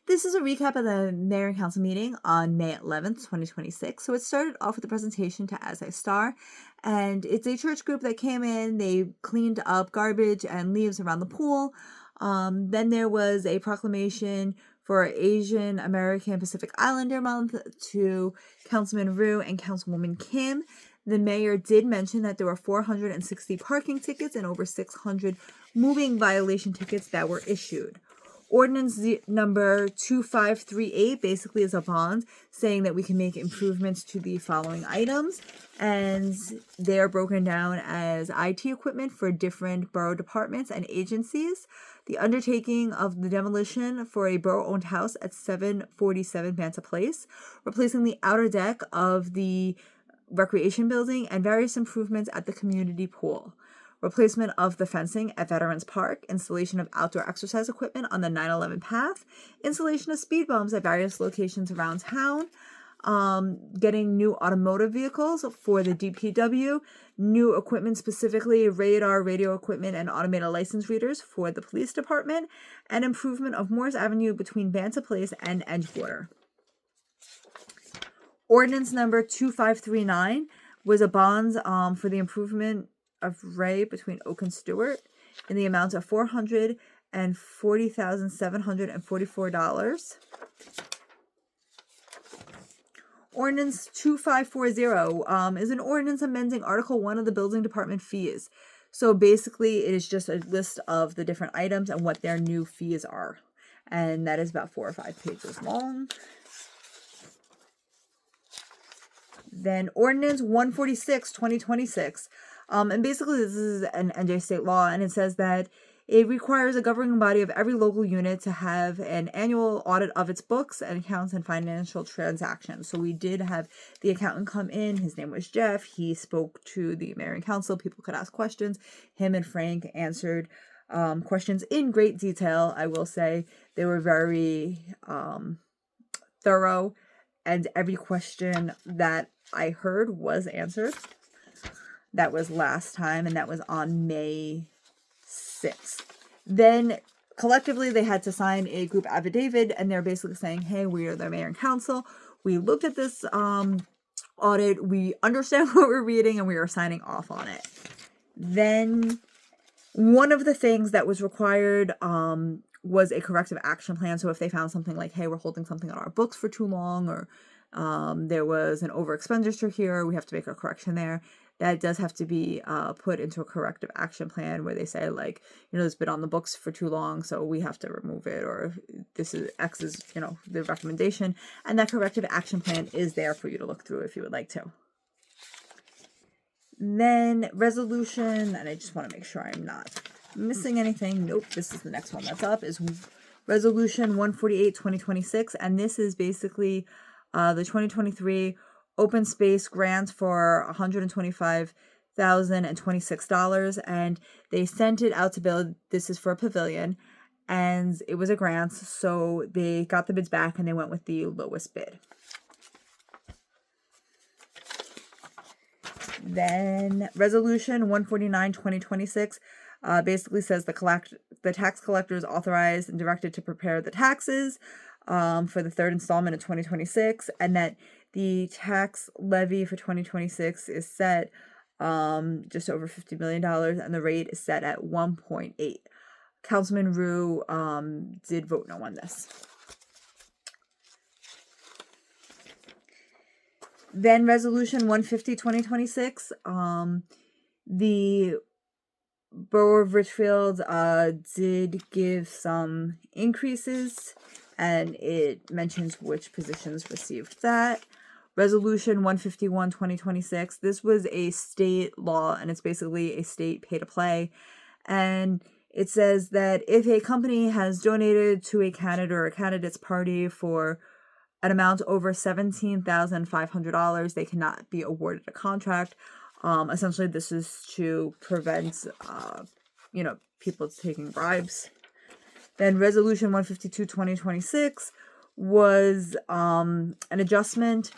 This is a recap of the Mayor and Council meeting on May 11th, 2026. So it started off with a presentation to As I Star, and it's a church group that came in. They cleaned up garbage and leaves around the pool. Then there was a proclamation for Asian American Pacific Islander Month to Councilman Ryu and Councilwoman Kim. The mayor did mention that there were 460 parking tickets and over 600 moving violation tickets that were issued. Ordinance number 2538 basically is a bond saying that we can make improvements to the following items, and they are broken down as IT equipment for different borough departments and agencies, the undertaking of the demolition for a borough-owned house at 747 Banta Place, replacing the outer deck of the recreation building, and various improvements at the community pool. Replacement of the fencing at Veterans Park, installation of outdoor exercise equipment on the 911 path, installation of speed bumps at various locations around town, getting new automotive vehicles for the DPW, new equipment, specifically radar, radio equipment, and automated license readers for the police department, and improvement of Morris Avenue between Banta Place and Edgewater. Ordinance number 2539 was a bond for the improvement of Ray between Oak and Stewart in the amount of $440,744. Ordinance 2540 is an ordinance amending Article 1 of the Building Department fees. So basically, it is just a list of the different items and what their new fees are. And that is about 4 or 5 pages long. Then Ordinance 146, 2026. And basically, this is an NJ state law, and it says that it requires a governing body of every local unit to have an annual audit of its books and accounts and financial transactions. So we did have the accountant come in. His name was Jeff. He spoke to the mayor and council. People could ask questions. Him and Frank answered questions in great detail. I will say they were very thorough, and every question that I heard was answered. That was last time, and that was on May 6th. Then collectively they had to sign a group affidavit, and they're basically saying, hey, we are the mayor and council. We looked at this audit. We understand what we're reading, and we are signing off on it. Then one of the things that was required was a corrective action plan. So if they found something like, hey, we're holding something on our books for too long, or there was an over expenditure here, we have to make a correction there. That does have to be put into a corrective action plan where they say, like, it's been on the books for too long, so we have to remove it, or this is X is, the recommendation. And that corrective action plan is there for you to look through if you would like to. Then resolution, and I just want to make sure I'm not missing anything. Nope, this is the next one that's up, is Resolution 148, 2026. And this is basically the 2023 open space grant for $125,026, and they sent it out to build. This is for a pavilion, and it was a grant, so they got the bids back and they went with the lowest bid. Then Resolution 149, 2026 basically says the tax collector is authorized and directed to prepare the taxes for the third installment of 2026, and that the tax levy for 2026 is set just over $50 million, and the rate is set at 1.8. Councilman Ryu did vote no on this. Then Resolution 150, 2026, the Borough of Richfield did give some increases, and it mentions which positions received that. Resolution 151, 2026. This was a state law, and it's basically a state pay-to-play. And it says that if a company has donated to a candidate or a candidate's party for an amount over $17,500, they cannot be awarded a contract. Essentially, this is to prevent, people taking bribes. Then Resolution 152, 2026 was an adjustment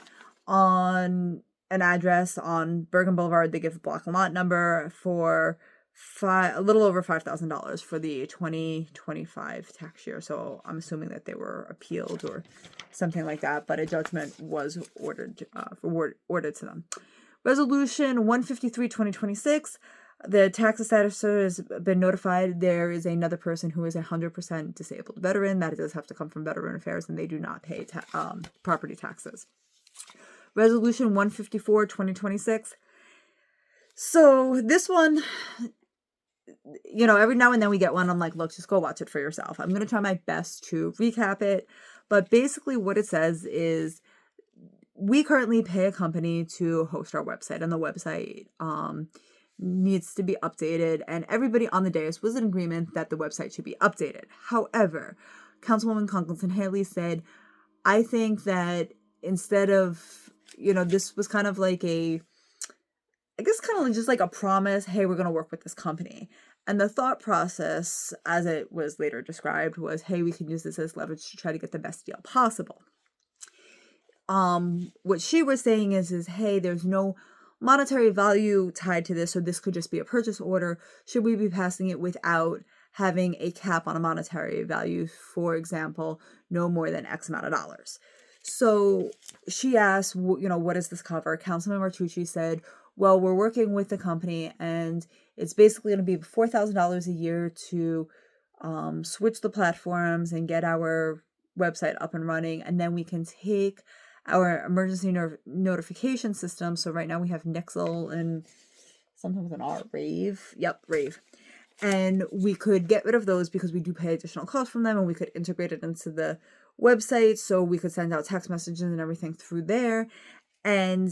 on an address on Bergen Boulevard. They give a block and lot number for a little over $5,000 for the 2025 tax year. So I'm assuming that they were appealed or something like that, but a judgment was ordered to them. Resolution 153/2026. The tax assessor has been notified there is another person who is a 100% disabled veteran. That does have to come from Veteran Affairs, and they do not pay property taxes. Resolution 154/2026. So this one, every now and then we get one. I'm like, look, just go watch it for yourself. I'm going to try my best to recap it. But basically what it says is we currently pay a company to host our website, and the website needs to be updated, and everybody on the dais was in agreement that the website should be updated. However, Councilwoman Conklin-Haley said, I think that instead of, this was kind of like just like a promise, hey, we're going to work with this company. And the thought process, as it was later described, was, hey, we can use this as leverage to try to get the best deal possible. What she was saying is, hey, there's no monetary value tied to this, so this could just be a purchase order. Should we be passing it without having a cap on a monetary value? For example, no more than X amount of dollars. So she asked, what does this cover? Councilman Martucci said, well, we're working with the company, and it's basically going to be $4,000 a year to switch the platforms and get our website up and running, and then we can take our emergency notification system. So right now we have Nixle and sometimes an R, Rave. Yep, Rave. And we could get rid of those because we do pay additional costs from them, and we could integrate it into the website so we could send out text messages and everything through there. And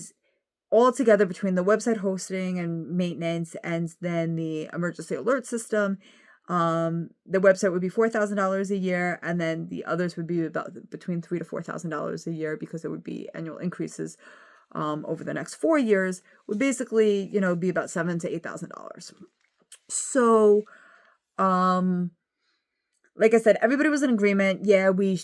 all together between the website hosting and maintenance and then the emergency alert system, the website would be $4,000 a year, and then the others would be about between $3,000 to $4,000 a year because it would be annual increases over the next 4 years. Would basically, be about $7,000 to $8,000. So, like I said, everybody was in agreement. Yeah, we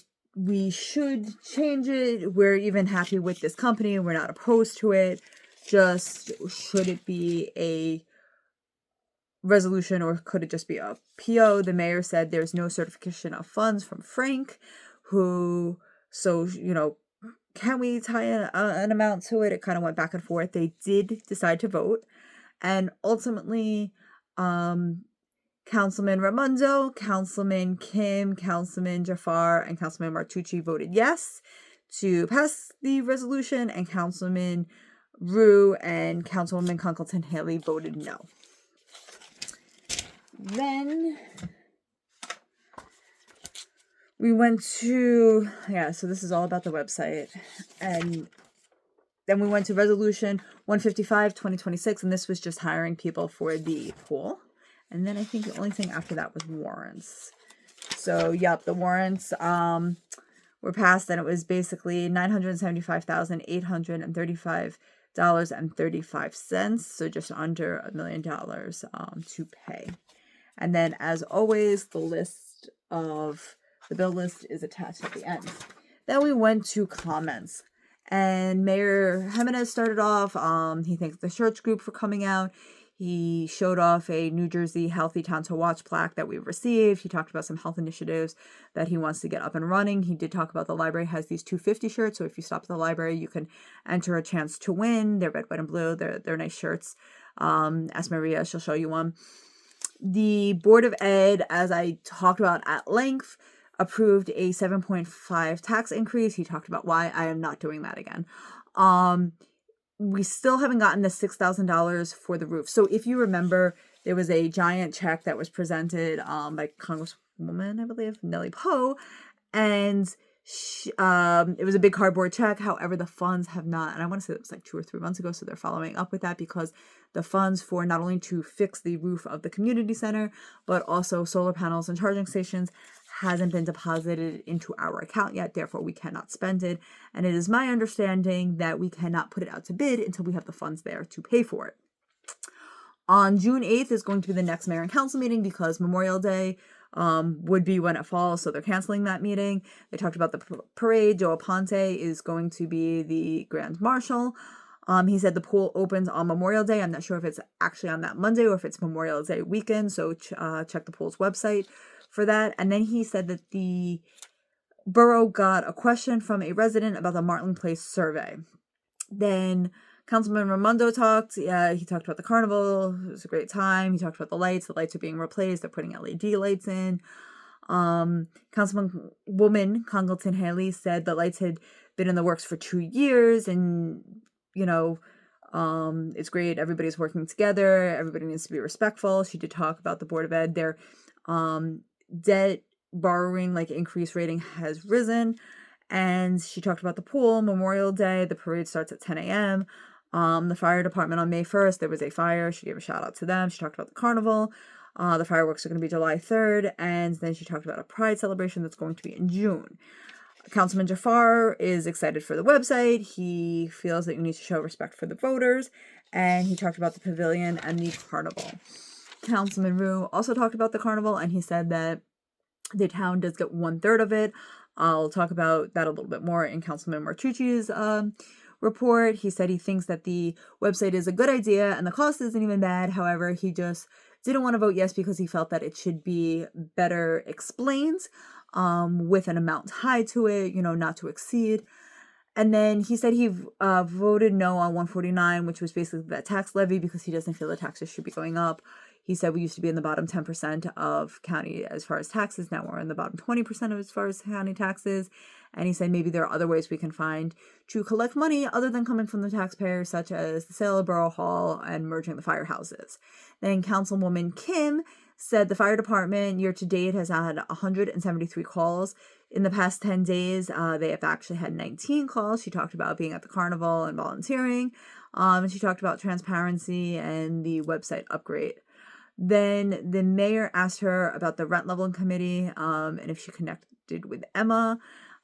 should change it. We're even happy with this company. We're not opposed to it. Just should it be a resolution or could it just be a PO? The mayor said there's no certification of funds from Frank, can we tie an amount to it? It kind of went back and forth. They did decide to vote, and ultimately Councilman Raimondo, Councilman Kim, Councilman Jafar, and Councilman Martucci voted yes to pass the resolution, and Councilman Rue and Councilwoman Conklin-Haley voted no. Then we went to, so this is all about the website. And then we went to Resolution 155/2026, and this was just hiring people for the pool. And then I think the only thing after that was warrants. So, the warrants were passed, and it was basically $975,835.35. So just under $1 million to pay. And then, as always, the bill list is attached at the end. Then we went to comments. And Mayor Jimenez started off. He thanked the church group for coming out. He showed off a New Jersey Healthy Town to Watch plaque that we received. He talked about some health initiatives that he wants to get up and running. He did talk about the library has these 250 shirts. So if you stop at the library, you can enter a chance to win. They're red, white, and blue. They're nice shirts. Ask Maria, she'll show you one. The Board of Ed, as I talked about at length, approved a 7.5 tax increase. He talked about why. I am not doing that again. We still haven't gotten the $6,000 for the roof. So if you remember, there was a giant check that was presented by Congresswoman, I believe, Nellie Poe, and it was a big cardboard check. However, the funds have not, and I want to say it was like 2 or 3 months ago, so they're following up with that because the funds for not only to fix the roof of the community center, but also solar panels and charging stations hasn't been deposited into our account yet. Therefore, we cannot spend it. And it is my understanding that we cannot put it out to bid until we have the funds there to pay for it. On June 8th is going to be the next mayor and council meeting because Memorial Day would be when it falls, so they're canceling that meeting. They talked about the parade. Joe Aponte is going to be the grand marshal. He said the pool opens on Memorial Day. I'm not sure if it's actually on that Monday or if it's Memorial Day weekend, so check the pool's website for that. And then he said that the borough got a question from a resident about the Martin Place survey. Then Councilman Raimondo talked. Yeah, he talked about the carnival. It was a great time. He talked about the lights. The lights are being replaced. They're putting LED lights in. Councilwoman Congleton Haley said the lights had been in the works for 2 years, and it's great. Everybody's working together. Everybody needs to be respectful. She did talk about the Board of Ed. Their debt borrowing, increase rating has risen. And she talked about the pool, Memorial Day. The parade starts at 10 a.m. The fire department on May 1st, there was a fire. She gave a shout out to them. She talked about the carnival. The fireworks are going to be July 3rd. And then she talked about a pride celebration that's going to be in June. Councilman Jafar is excited for the website. He feels that you need to show respect for the voters. And he talked about the pavilion and the carnival. Councilman Rue also talked about the carnival, and he said that the town does get 1/3 of it. I'll talk about that a little bit more in Councilman Martucci's report. He said he thinks that the website is a good idea and the cost isn't even bad. However, he just didn't want to vote yes because he felt that it should be better explained with an amount tied to it, not to exceed. And then he said he voted no on 149, which was basically that tax levy, because he doesn't feel the taxes should be going up. He said we used to be in the bottom 10% of county as far as taxes. Now we're in the bottom 20% of as far as county taxes. And he said maybe there are other ways we can find to collect money other than coming from the taxpayers, such as the sale of Borough Hall and merging the firehouses. Then Councilwoman Kim said the fire department year to date has had 173 calls. In the past 10 days, they have actually had 19 calls. She talked about being at the carnival and volunteering. And she talked about transparency and the website upgrade. Then the mayor asked her about the rent leveling committee and if she connected with Emma,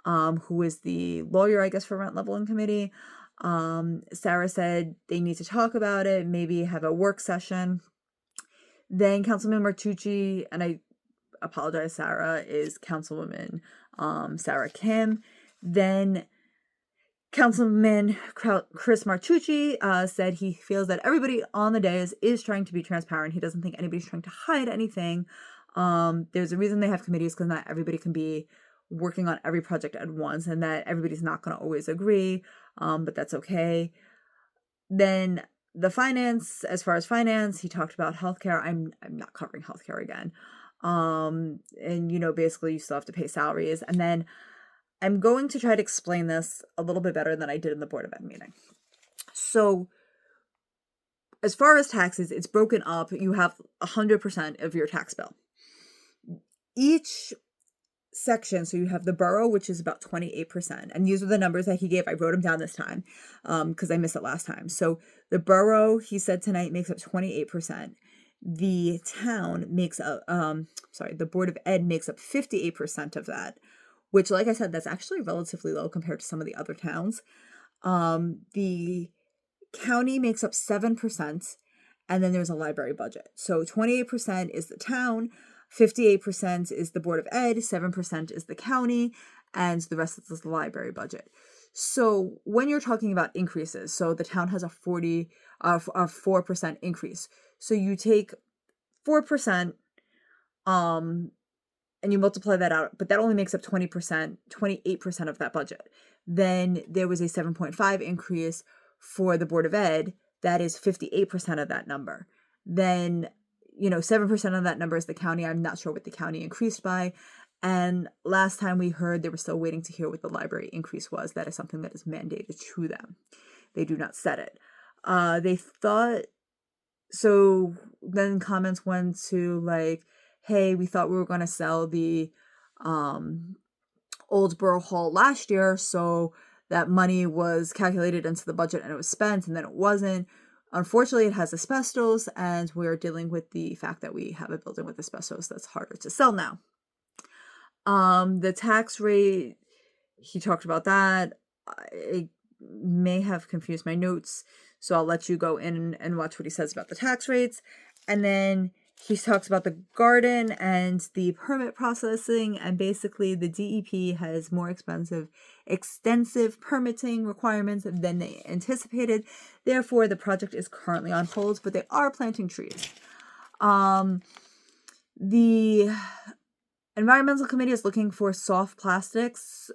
who is the lawyer, I guess, for rent leveling committee. Sarah said they need to talk about it, maybe have a work session. Then Councilman Martucci, and I apologize, Sarah, is Councilwoman Sarah Kim. Then Councilman Chris Martucci said he feels that everybody on the dais is trying to be transparent. He doesn't think anybody's trying to hide anything. There's a reason they have committees, because not everybody can be working on every project at once, and that everybody's not going to always agree, but that's okay. Then the finance, as far as finance, he talked about healthcare. I'm not covering healthcare again. And, basically you still have to pay salaries. And then I'm going to try to explain this a little bit better than I did in the Board of Ed meeting. So as far as taxes, it's broken up. You have 100% of your tax bill. Each section, so you have the borough, which is about 28%. And these are the numbers that he gave. I wrote them down this time because I missed it last time. So the borough, he said tonight, makes up 28%. The town makes up, the Board of Ed makes up 58% of that, which, like I said, that's actually relatively low compared to some of the other towns. The county makes up 7%, and then there's a library budget. So 28% is the town, 58% is the Board of Ed, 7% is the county, and the rest is the library budget. So when you're talking about increases, so the town has a 4% increase. So you take 4%, and you multiply that out, but that only makes up 28% of that budget. Then there was a 7.5 increase for the Board of Ed. That is 58% of that number. Then, 7% of that number is the county. I'm not sure what the county increased by. And last time we heard, they were still waiting to hear what the library increase was. That is something that is mandated to them. They do not set it. They thought, so then comments went to hey, we thought we were going to sell the old Borough Hall last year, so that money was calculated into the budget and it was spent, and then it wasn't. Unfortunately, it has asbestos, and we're dealing with the fact that we have a building with asbestos that's harder to sell now. The tax rate, he talked about that. It may have confused my notes, so I'll let you go in and watch what he says about the tax rates. And then He talks about the garden and the permit processing, and basically the DEP has more extensive permitting requirements than they anticipated. Therefore, the project is currently on hold, but they are planting trees. The environmental committee is looking for soft plastics.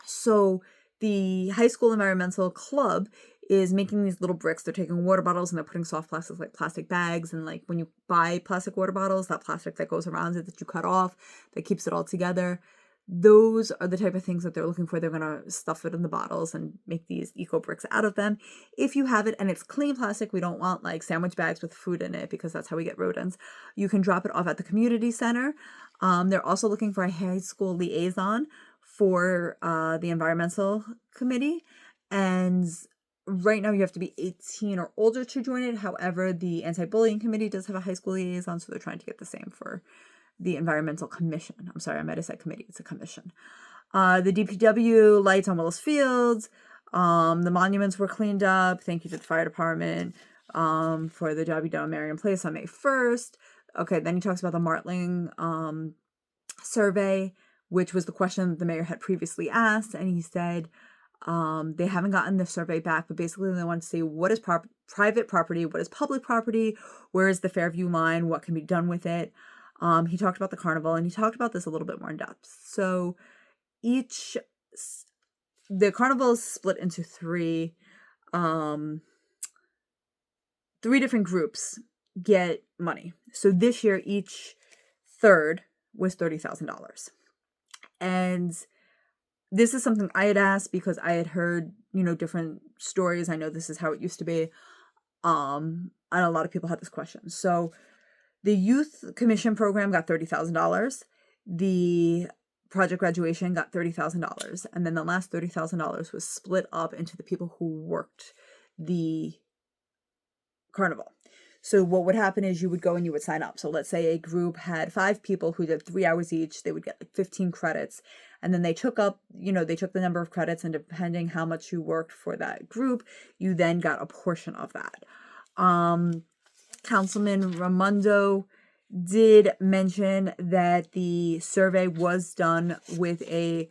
So the high school environmental club is making these little bricks. They're taking water bottles and they're putting soft plastics like plastic bags, and like when you buy plastic water bottles, that plastic that goes around it that you cut off that keeps it all together. Those are the type of things that they're looking for. They're going to stuff it in the bottles and make these eco bricks out of them. If you have it and it's clean plastic, we don't want like sandwich bags with food in it because that's how we get rodents. You can drop it off at the community center. They're also looking for a high school liaison for the environmental committee. And right now you have to be 18 or older to join it. However, the anti-bullying committee does have a high school liaison, so they're trying to get the same for the environmental commission. I'm sorry, I might have said committee. It's a commission. The DPW lights on Willis Fields. The monuments were cleaned up. Thank you to the fire department for the job you done on Marion Place on May 1st. Okay, then he talks about the Martling survey, which was the question that the mayor had previously asked, and he said they haven't gotten the survey back, but basically they want to see what is private property, what is public property, where is the Fairview line, what can be done with it. He talked about the carnival, and he talked about this a little bit more in depth. So the carnival is split into three different groups get money. So this year, each third was $30,000. And this is something I had asked because I had heard, different stories. I know this is how it used to be. And a lot of people had this question. So the youth commission program got $30,000. The project graduation got $30,000. And then the last $30,000 was split up into the people who worked the carnival. So what would happen is you would go and you would sign up. So let's say a group had 5 people who did 3 hours each. They would get like 15 credits. And then they took the number of credits, and depending how much you worked for that group, you then got a portion of that. Councilman Raimondo did mention that the survey was done with a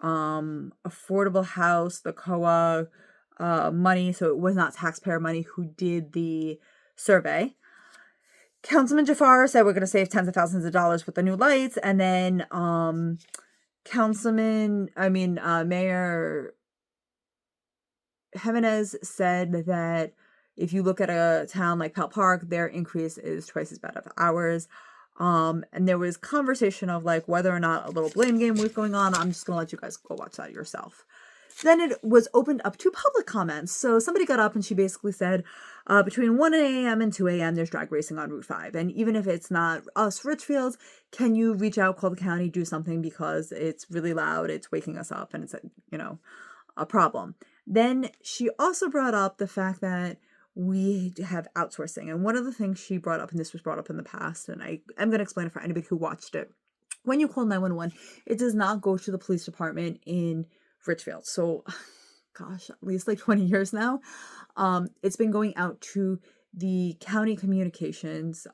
affordable house, the COA money. So it was not taxpayer money who did the survey. Councilman Jafar said we're going to save tens of thousands of dollars with the new lights. And then Mayor Jimenez said that if you look at a town like Pelt Park, their increase is twice as bad as ours. And there was conversation of like whether or not a little blame game was going on. I'm just going to let you guys go watch that yourself. Then it was opened up to public comments. So somebody got up and she basically said, between 1 a.m. and 2 a.m., there's drag racing on Route 5. And even if it's not us, Richfields, can you reach out, call the county, do something because it's really loud, it's waking us up, and it's a problem. Then she also brought up the fact that we have outsourcing. And one of the things she brought up, and this was brought up in the past, and I'm going to explain it for anybody who watched it. When you call 911, it does not go to the police department in Richfield. So, gosh, at least like 20 years now. It's been going out to the county communications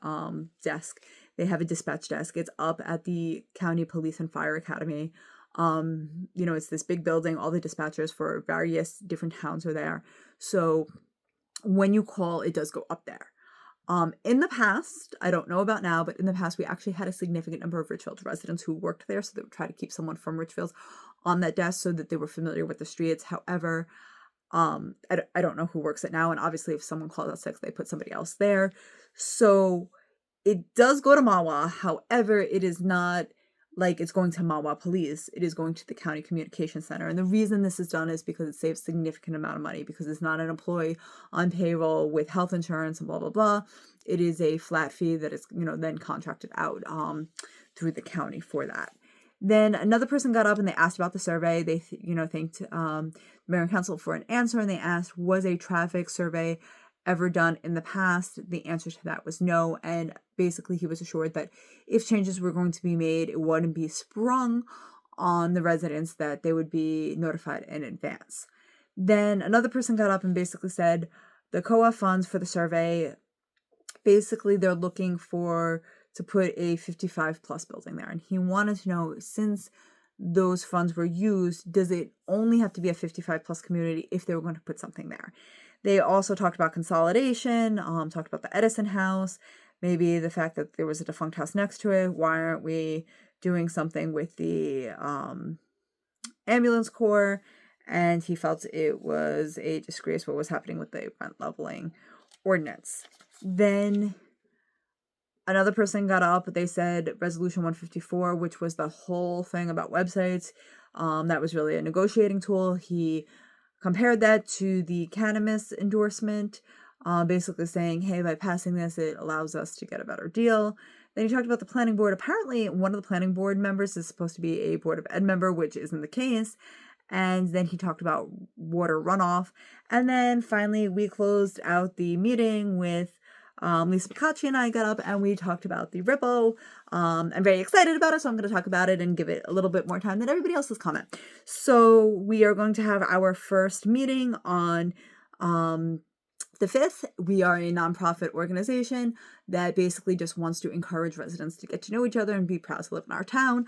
desk. They have a dispatch desk. It's up at the County Police and Fire Academy. It's this big building. All the dispatchers for various different towns are there. So when you call, it does go up there. In the past, I don't know about now, but in the past, we actually had a significant number of Richfield residents who worked there. So they would try to keep someone from Richfield on that desk so that they were familiar with the streets. However, I don't know who works it now. And obviously, if someone calls out sick, they put somebody else there. So it does go to MAWA. However, it is not like it's going to MAWA Police. It is going to the County Communication Center. And the reason this is done is because it saves significant amount of money because it's not an employee on payroll with health insurance and blah, blah, blah. It is a flat fee that is, then contracted out through the county for that. Then another person got up and they asked about the survey. They, thanked mayor and council for an answer, and they asked, was a traffic survey ever done in the past? The answer to that was no. And basically he was assured that if changes were going to be made, it wouldn't be sprung on the residents, that they would be notified in advance. Then another person got up and basically said the COA funds for the survey basically they're looking to put a 55 plus building there. And he wanted to know, since those funds were used, does it only have to be a 55 plus community if they were going to put something there? They also talked about consolidation, talked about the Edison House, maybe the fact that there was a defunct house next to it. Why aren't we doing something with the ambulance corps? And he felt it was a disgrace what was happening with the rent leveling ordinance. Then another person got up, they said Resolution 154, which was the whole thing about websites. That was really a negotiating tool. He compared that to the cannabis endorsement, basically saying, hey, by passing this, it allows us to get a better deal. Then he talked about the planning board. Apparently, one of the planning board members is supposed to be a Board of Ed member, which isn't the case. And then he talked about water runoff. And then finally, we closed out the meeting with Lisa Picachi and I got up and we talked about the Ripple. I'm very excited about it, so I'm going to talk about it and give it a little bit more time than everybody else's comment. So we are going to have our first meeting on the 5th. We are a nonprofit organization that basically just wants to encourage residents to get to know each other and be proud to live in our town.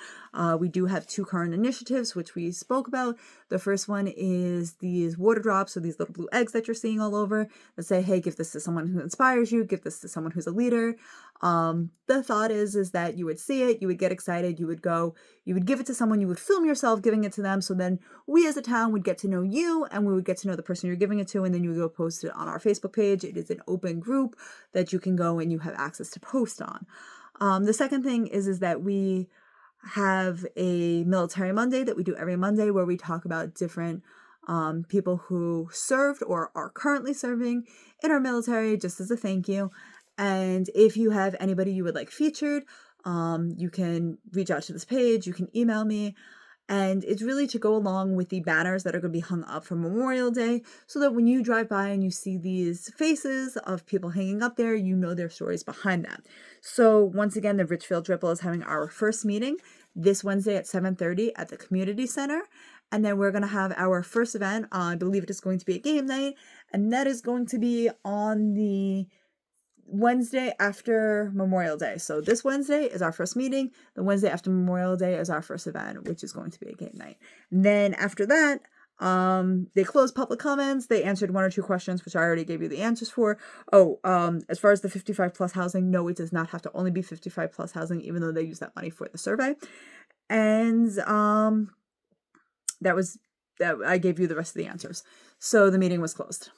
We do have 2 current initiatives, which we spoke about. The first one is these water drops, so these little blue eggs that you're seeing all over that say, hey, give this to someone who inspires you, give this to someone who's a leader. The thought is that you would see it, you would get excited, you would go, you would give it to someone, you would film yourself giving it to them, so then we as a town would get to know you and we would get to know the person you're giving it to, and then you would go post it on our Facebook page. It is an open group that you can go and you have access to post on. The second thing is that we have a Military Monday that we do every Monday where we talk about different people who served or are currently serving in our military, just as a thank you. And if you have anybody you would like featured, you can reach out to this page, you can email me. And it's really to go along with the banners that are going to be hung up for Memorial Day, so that when you drive by and you see these faces of people hanging up there, you know their stories behind that. So once again, the Richfield Ripple is having our first meeting this Wednesday at 7:30 at the Community Center. And then we're going to have our first event. I believe it is going to be a game night, and that is going to be on the Wednesday after Memorial Day. So this Wednesday is our first meeting. The Wednesday after Memorial Day is our first event, which is going to be a game night. And then after that, they closed public comments. They answered 1 or 2 questions, which I already gave you the answers for. As far as the 55 plus housing, no, it does not have to only be 55 plus housing, even though they use that money for the survey. And that I gave you the rest of the answers. So the meeting was closed.